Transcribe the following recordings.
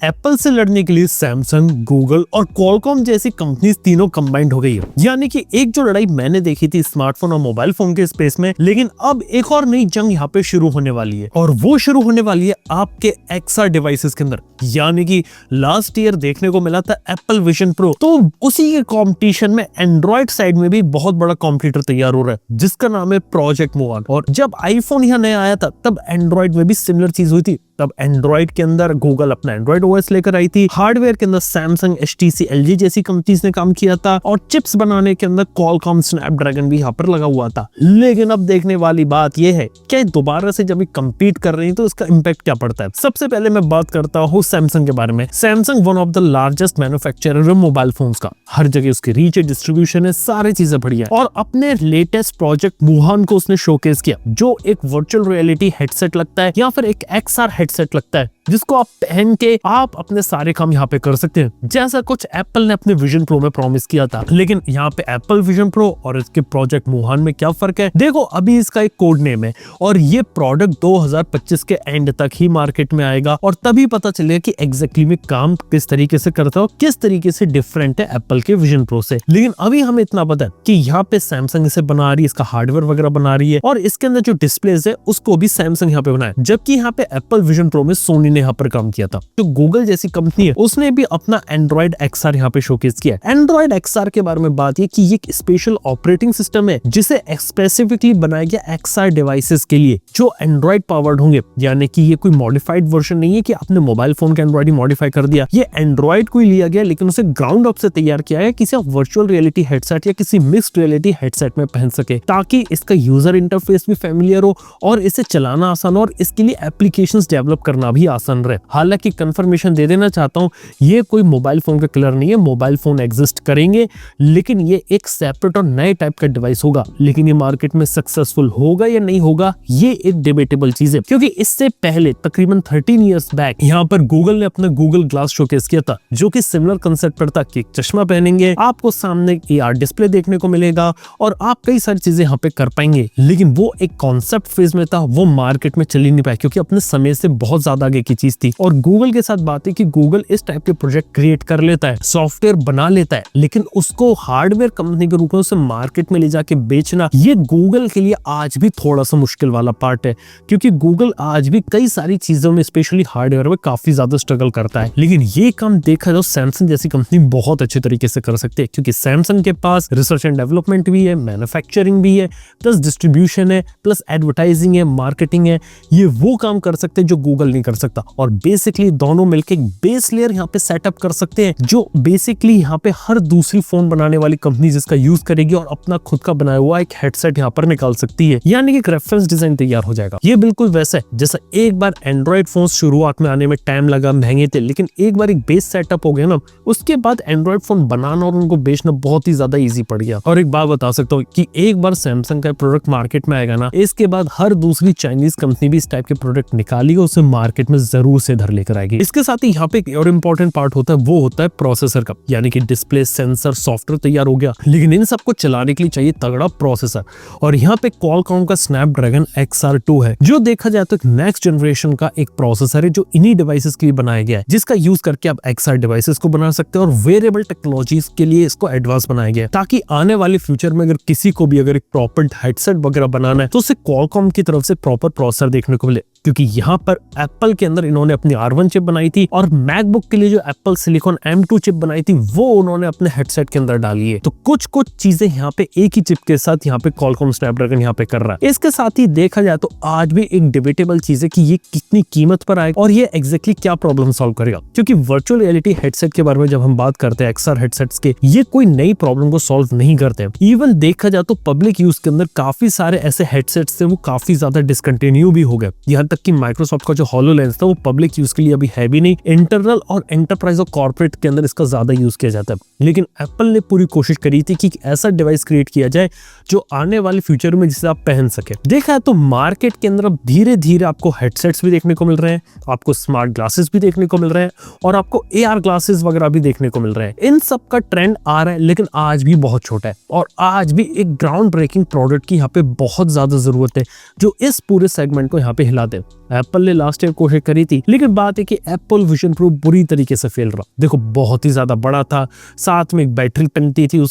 Apple से लड़ने के लिए सैमसंग, गूगल और क्वालकॉम जैसी कंपनीज तीनों कंबाइंड हो गई है। यानी कि एक जो लड़ाई मैंने देखी थी स्मार्टफोन और मोबाइल फोन के स्पेस में, लेकिन अब एक और नई जंग यहाँ पे शुरू होने वाली है और वो शुरू होने वाली है आपके XR डिवाइसेस के अंदर। यानी कि लास्ट ईयर देखने को मिला था एप्पल विजन प्रो, तो उसी के कंपटीशन में एंड्रॉइड साइड में भी बहुत बड़ा कॉम्पिटिटर तैयार हो रहा है जिसका नाम है प्रोजेक्ट मूवान। और जब आईफोन यहाँ नया आया था तब एंड्रॉइड में भी सिमिलर चीज हुई थी। तब एंड्रॉइड के अंदर गूगल अपना एंड्रॉइड ओएस लेकर आई थी, हार्डवेयर के अंदर सैमसंग, HTC, LG जैसी कंपनीज ने काम किया था और चिप्स बनाने के अंदर क्वालकॉम, स्नैपड्रैगन भी यहाँ पर लगा हुआ था। लेकिन अब देखने वाली बात यह है कि दोबारा से जब कंपीट कर रही है तो इसका इंपैक्ट क्या पड़ता है। सबसे पहले मैं बात करता हूँ सैमसंग के बारे में। Samsung one of the largest manufacturer है मोबाइल फोन्स का, हर जगह उसकी रीच है, डिस्ट्रीब्यूशन है, सारी चीजें बढ़िया है। और अपने लेटेस्ट प्रोजेक्ट मूवान को उसने शोकेस किया, जो एक वर्चुअल रियलिटी हेडसेट लगता है या फिर एक XR हेडसेट लगता है जिसको आप पहन के आप अपने सारे काम यहाँ पे कर सकते हैं, जैसा कुछ एप्पल ने अपने विजन प्रो में प्रॉमिस किया था। लेकिन यहाँ पे एप्पल विजन प्रो और इसके प्रोजेक्ट मूवान में क्या फर्क है? देखो, अभी इसका एक कोड नेम है और ये प्रोडक्ट 2025 के एंड तक ही मार्केट में आएगा और तभी पता चलेगा कि एग्जैक्टली में काम किस तरीके से करता है, किस तरीके से डिफरेंट है एप्पल के विजन प्रो से। लेकिन अभी हमें इतना पता है कि यहाँ पे सैमसंग इसे बना रही है, इसका हार्डवेयर वगैरह बना रही है और इसके अंदर जो डिस्प्लेज है उसको भी सैमसंग यहाँ पे बनाया, जबकि यहाँ पे एप्पल विजन प्रो में सोनी ने यहाँ पर काम किया था। जो गूगल जैसी कंपनी है उसने भी अपना एंड्रॉइड XR यहाँ पे शोकेस किया है। एंड्रॉइड XR के बारे में बात ये कि ये एक स्पेशल ऑपरेटिंग सिस्टम है जिसे स्पेसिफिकली बनाया गया XR डिवाइसेस के लिए जो एंड्रॉइड पावर्ड होंगे। यानी कि ये कोई मॉडिफाइड वर्जन नहीं है कि आपने मोबाइल फोन का एंड्रॉइड मॉडिफाई कर दिया। ये एंड्रॉइड को ही लिया गया लेकिन उसे ग्राउंड अप से तैयार किया है, किसी वर्चुअल रियलिटी हेडसेट या किसी मिक्स्ड रियलिटी हेडसेट में पहन सके, ताकि इसका यूजर इंटरफेस भी फैमिलियर हो और इसे चलाना आसान हो और इसके लिए एप्लीकेशंस डेवलप करना भी आसान रहे। हालांकि कंफर्मेशन दे देना चाहता हूं, ये कोई मोबाइल फोन का किलर नहीं है। मोबाइल फोन एग्जिस्ट करेंगे लेकिन ये एक सेपरेट और नए टाइप का डिवाइस होगा। लेकिन ये मार्केट में सक्सेसफुल होगा या नहीं होगा, ये एक डिबेटेबल चीज है, क्योंकि इससे पहले तकरीबन 13 इयर्स बैक यहाँ पर गूगल ने अपना गूगल ग्लास शोकेस किया था, जो कि सिमिलर कंसेप्ट पर था कि एक चश्मा पहनेंगे, आपको सामने AR डिस्प्ले देखने को मिलेगा और आप कई सारी चीजें यहाँ पे कर पाएंगे। लेकिन वो एक कॉन्सेप्ट फेज में था, वो मार्केट में चल ही नहीं पाया क्योंकि अपने समय से बहुत ज्यादा आगे की चीज थी। और गूगल के साथ बात है कि गूगल इस टाइप के प्रोजेक्ट क्रिएट कर लेता है, सॉफ्टवेयर बना लेता है, लेकिन उसको हार्डवेयर कंपनी के रूप में उसे मार्केट में ले जाके बेचना, ये गूगल के लिए आज भी थोड़ा सा मुश्किल वाला पार्ट है, क्योंकि गूगल आज भी कई सारी चीजों में स्पेशली हार्डवेयर में काफी ज्यादा स्ट्रगल करता है। लेकिन ये काम देखा जाए सैमसंग जैसी कंपनी बहुत अच्छे तरीके से कर सकते हैं, क्योंकि सैमसंग के पास रिसर्च एंड डेवलपमेंट भी है, मैन्युफैक्चरिंग भी है, प्लस डिस्ट्रीब्यूशन है, प्लस एडवर्टाइजिंग है, मार्केटिंग है। ये वो काम कर सकते हैं जो गूगल नहीं कर सकता और बेसिकली दोनों मिलकर एक बेस लेयर यहाँ पे सेटअप कर सकते हैं, जो बेसिकली यहाँ पे हर दूसरी फोन बनाने वाली कंपनी जिसका यूज करेगी और अपना खुद का बनाया हुआ एक हेडसेट यहाँ पर निकाल सकती है। यानी कि एक रेफरेंस डिजाइन तैयार हो जाएगा। ये बिल्कुल वैसा है जैसा एक बार एंड्रॉइड फोन शुरुआत में आने में टाइम लगा, महंगे थे, लेकिन एक बार एक बेस सेटअप हो गया ना, उसके बाद एंड्रॉइड फोन बनाना और उनको बेचना बहुत ही ज्यादा इजी पड़ गया। और एक बात बता सकता हूँ कि एक बार सैमसंग का प्रोडक्ट मार्केट में आएगा ना, इसके बाद हर दूसरी चाइनीज कंपनी भी इस टाइप के प्रोडक्ट निकालेगी, उसे मार्केट में जरूर से धर लेकर आएगी। इसके साथ ही यहाँ पे एक और इम्पोर्टेंट पार्ट होता है, वो होता है प्रोसेसर का। यानी कि डिस्प्ले, सेंसर, सॉफ्टवेयर तैयार हो गया, लेकिन इन सबको चलाने के लिए चाहिए तगड़ा प्रोसेसर। और यहाँ पे क्वालकॉम का स्नैपड्रैगन XR2 है, जो देखा जाए तो नेक्स्ट जनरेशन का एक प्रोसेसर है जो इन्हीं डिवाइसेस के लिए बनाया गया है, जिसका यूज करके आप XR डिवाइसेस को बना सकते हैं और वेरिएबल टेक्नोलॉजीज के लिए इसको एडवांस बनाया गया है, ताकि आने वाले फ्यूचर में अगर किसी को भी अगर एक प्रॉपर हेडसेट वगैरह बनाना है तो उसे क्वालकॉम की तरफ से प्रॉपर प्रोसेसर देखने को मिले। क्योंकि यहाँ पर एप्पल के अंदर इन्होंने अपनी R1 चिप बनाई थी और मैकबुक के लिए जो एप्पल सिलिकॉन M2 चिप बनाई थी वो उन्होंने अपने हेडसेट के अंदर डाली है। तो कुछ चीजें यहाँ पे एक ही चिप के साथ यहाँ पे क्वालकॉम स्नैपड्रैगन यहाँ पे कर रहा है। इसके साथ ही देखा जाए तो आज भी एक डिबेटेबल चीज है कि ये कितनी कीमत पर आएगा और ये एग्जैक्टली क्या प्रॉब्लम सॉल्व करेगा, क्योंकि वर्चुअल रियलिटी हेडसेट के बारे में जब हम बात करते हैं XR हेडसेट्स के, ये कोई नई प्रॉब्लम को सॉल्व नहीं करते। इवन देखा जाए तो पब्लिक यूज के अंदर काफी सारे ऐसे हेडसेट्स थे वो काफी ज्यादा डिसकंटिन्यू भी हो गए। यहाँ तक कि माइक्रोसॉफ्ट का जो HoloLens था वो पब्लिक यूज के लिए अभी है भी नहीं, इंटरनल और एंटरप्राइज और कॉर्पोरेट के अंदर इसका ज्यादा यूज किया जाता है। लेकिन एप्पल ने पूरी कोशिश करी थी कि ऐसा डिवाइस क्रिएट किया जाए जो आने वाले फ्यूचर में जिसे आप पहन सके। देखा है तो मार्केट के अंदर अब धीरे धीरे आपको हेडसेट्स भी देखने को मिल रहे हैं, आपको स्मार्ट ग्लासेस भी देखने को मिल रहे हैं और आपको AR ग्लासेस वगैरह भी देखने को मिल रहे हैं। इन सब का ट्रेंड आ रहा है, लेकिन आज भी बहुत छोटा है और आज भी एक ग्राउंड ब्रेकिंग प्रोडक्ट की यहाँ पे बहुत ज्यादा जरूरत है जो इस पूरे सेगमेंट को यहाँ पे हिला दे। एप्पल ने लास्ट ईयर कोशिश करी थी, लेकिन बात है कि एप्पल विजन प्रो बुरी तरीके से फेल रहा। देखो बहुत ही ज्यादा बड़ा था, साथ में एक बैटरी बनती थी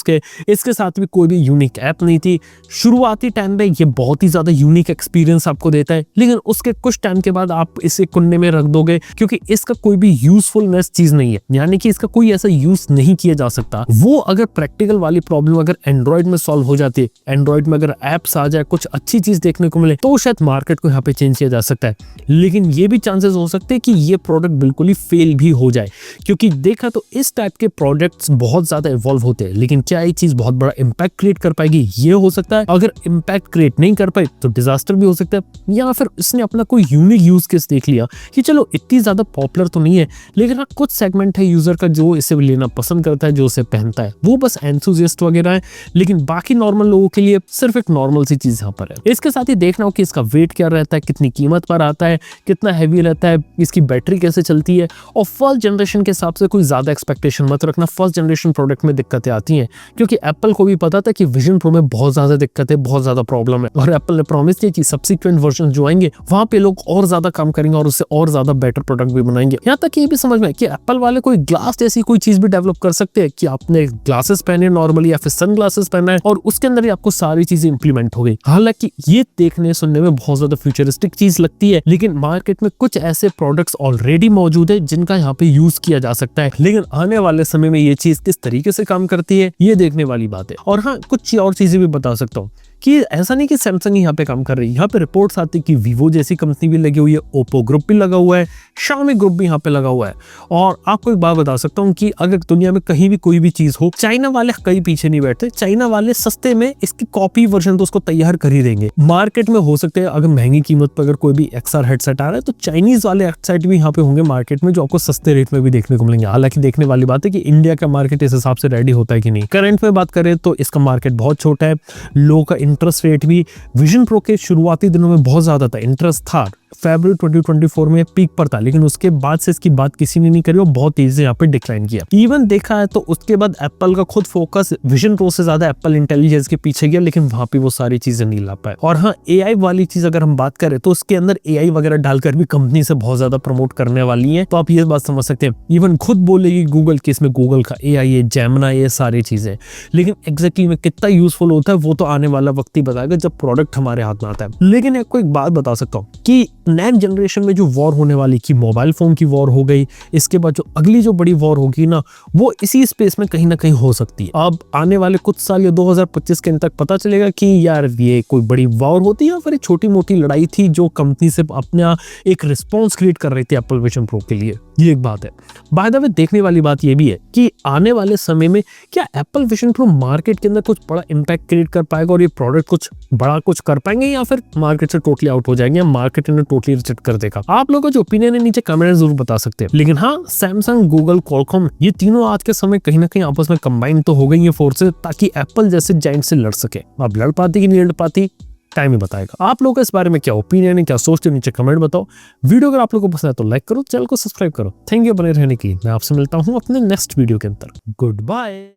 इसके साथ भी कोई भी यूनिक ऐप नहीं थी। शुरुआती टाइम में ये बहुत ही ज्यादा यूनिक एक्सपीरियंस आपको देता है, लेकिन उसके कुछ टाइम के बाद आप इसे कुन्ने में रख दोगे क्योंकि इसका कोई भी यूजफुलनेस चीज नहीं है, यानी कि इसका कोई ऐसा यूज नहीं किया जा सकता। वो अगर प्रैक्टिकल वाली प्रॉब्लम अगर एंड्रॉइड में सॉल्व हो जाती है, एंड्रॉइड में अगर एप्स आ जाए, कुछ अच्छी चीज देखने को मिले, तो शायद मार्केट को यहाँ पे चेंज किया जा सकता है। लेकिन ये भी चांसेस हो सकते हैं कि ये प्रोडक्ट बिल्कुल ही फेल भी हो जाए, क्योंकि देखा तो इस टाइप के प्रोडक्ट्स बहुत ज्यादा इवॉल्व होते हैं, लेकिन क्या ये चीज बहुत बड़ा इंपैक्ट क्रिएट कर पाएगी, ये हो सकता है। अगर इंपैक्ट क्रिएट नहीं कर पाए तो डिजास्टर भी हो सकता है, या फिर इसने अपना कोई यूनिक यूज केस देख लिया कि चलो इतनी ज्यादा पॉपुलर तो नहीं है, लेकिन हाँ कुछ सेगमेंट है यूजर का जो इसे लेना पसंद करता है, जो इसे पहनता है, वो बस एंथुसियास्ट वगैरह है, लेकिन बाकी नॉर्मल लोगों के लिए सिर्फ एक नॉर्मल सी चीज यहाँ पर है। इसके साथ ही देखना हो कि इसका वेट क्या रहता है, कितनी कीमत पर आता है, कितना हैवी रहता है, इसकी बैटरी कैसे चलती है। और फर्स्ट जनरेशन के हिसाब से कोई ज्यादा एक्सपेक्टेशन मत रखना, फर्स्ट जनरेशन प्रोडक्ट में दिक्कतें आती हैं, क्योंकि एप्पल को भी पता था कि विजन प्रो में बहुत ज्यादा दिक्कत है, बहुत ज्यादा प्रॉब्लम है, और एप्पल ने प्रॉमिस किया कि सब्सिक्वेंट वर्जन जो आएंगे वहां पे लोग और ज्यादा काम करेंगे और उससे और ज्यादा बेटर प्रोडक्ट भी बनाएंगे। यहाँ तक ये भी समझ में कि एप्पल वाले कोई ग्लास जैसी कोई चीज भी डेवलप कर सकते हैं कि आपने ग्लासेस पहने नॉर्मली या फिर सन ग्लासेस पहना है और उसके अंदर ही आपको सारी चीजें इंप्लीमेंट हो गई। हालांकि ये देखने सुनने में बहुत ज्यादा फ्यूचरिस्टिक चीज लगती है, लेकिन मार्केट में कुछ ऐसे प्रोडक्ट्स ऑलरेडी मौजूद है जिनका यहाँ पे यूज किया जा सकता है, लेकिन आने वाले समय में ये चीज किस तरीके से काम करती है ये देखने वाली बात है। और हाँ कुछ और चीजें भी बता सकता हूँ कि ऐसा नहीं कि सैमसंग यहाँ पे काम कर रही है, यहाँ पे रिपोर्ट्स आती है कि वीवो जैसी कंपनी भी लगी हुई है, ओप्पो ग्रुप भी लगा हुआ है, शाओमी ग्रुप भी यहाँ पे लगा हुआ है। और आपको एक बात बता सकता हूँ कि अगर दुनिया में कहीं भी कोई भी चीज हो, चाइना वाले कहीं पीछे नहीं बैठते, चाइना वाले सस्ते में इसकी कॉपी वर्जन तो उसको तैयार कर ही देंगे। मार्केट में हो सकते हैं अगर महंगी कीमत पर अगर कोई भी XR हेडसेट आ रहा है तो चाइनीज वाले हेडसेट भी यहाँ पे होंगे मार्केट में, जो आपको सस्ते रेट में भी देखने को मिलेंगे। हालांकि देखने वाली बात है कि इंडिया का मार्केट इस हिसाब से रेडी होता है कि नहीं। करंट में बात करें तो इसका मार्केट बहुत छोटा है, लोगों का इंटरेस्ट रेट भी विजन प्रो के शुरुआती दिनों में बहुत ज्यादा था, इंटरेस्ट था, फरवरी 2024 में पीक पर था, लेकिन उसके बाद से इसकी बात किसी ने नहीं करी और बहुत तेजी से यहाँ पे डिक्लाइन किया। इवन देखा है तो उसके बाद एप्पल का खुद फोकस विजन प्रो से ज्यादा एप्पल इंटेलिजेंस के पीछे गया, लेकिन वहां पे वो सारी चीजें नहीं ला पाए। और हाँ AI वाली चीज अगर हम बात करें तो उसके अंदर AI वगैरह डालकर भी कंपनी से बहुत ज्यादा प्रमोट करने वाली है, तो आप ये बात समझ सकते हैं। इवन खुद बोलेगी गूगल कि इसमें गूगल का AI है, जेमिनी, ये सारी चीजें, लेकिन एग्जैक्टली में कितना यूजफुल होता है वो तो आने वाला वक्त ही बताएगा जब प्रोडक्ट हमारे हाथ में आता है। लेकिन आपको एक बात बता सकता हूँ कि नेक्स्ट जनरेशन में जो वॉर होने वाली की मोबाइल फोन की वॉर हो गई, इसके बाद जो अगली जो बड़ी वॉर होगी ना वो इसी स्पेस में कहीं ना कहीं हो सकती है। अब आने वाले कुछ साल या 2025 के अंत तक पता चलेगा कि यार ये कोई बड़ी वॉर होती है या फिर एक छोटी मोटी लड़ाई थी जो कंपनी से अपना एक रिस्पॉन्स क्रिएट कर रही थी एप्पल विजन प्रो के लिए। ये एक बात है। बाय द वे देखने वाली बात ये भी है कि आने वाले समय में क्या एप्पल विजन प्रो मार्केट के अंदर कुछ बड़ा इंपैक्ट क्रिएट कर पाएगा और ये प्रोडक्ट कुछ बड़ा कुछ कर पाएंगे, या फिर मार्केट से टोटली आउट हो जाएंगे, मार्केट इन्हें टोटली रिजेक्ट कर देगा। आप लोगों का जो ओपिनियन है नीचे कमेंट जरूर बता सकते हैं। लेकिन हाँ सैमसंग, गूगल, क्वालकॉम ये तीनों आज के समय कहीं ना कहीं आपस में कंबाइन तो हो गई है फोर्सेस, ताकि एप्पल जैसे जायंट से लड़ सके। अब लड़ पाती कि नहीं लड़ पाती टाइम ही बताएगा। आप लोगों का इस बारे में क्या ओपिनियन है, क्या सोचते हो, नीचे कमेंट बताओ। वीडियो अगर आप लोगों को पसंद है तो लाइक करो, चैनल को सब्सक्राइब करो। थैंक यू बने रहने के लिए। मैं आपसे मिलता हूँ अपने नेक्स्ट वीडियो के अंदर। Good bye.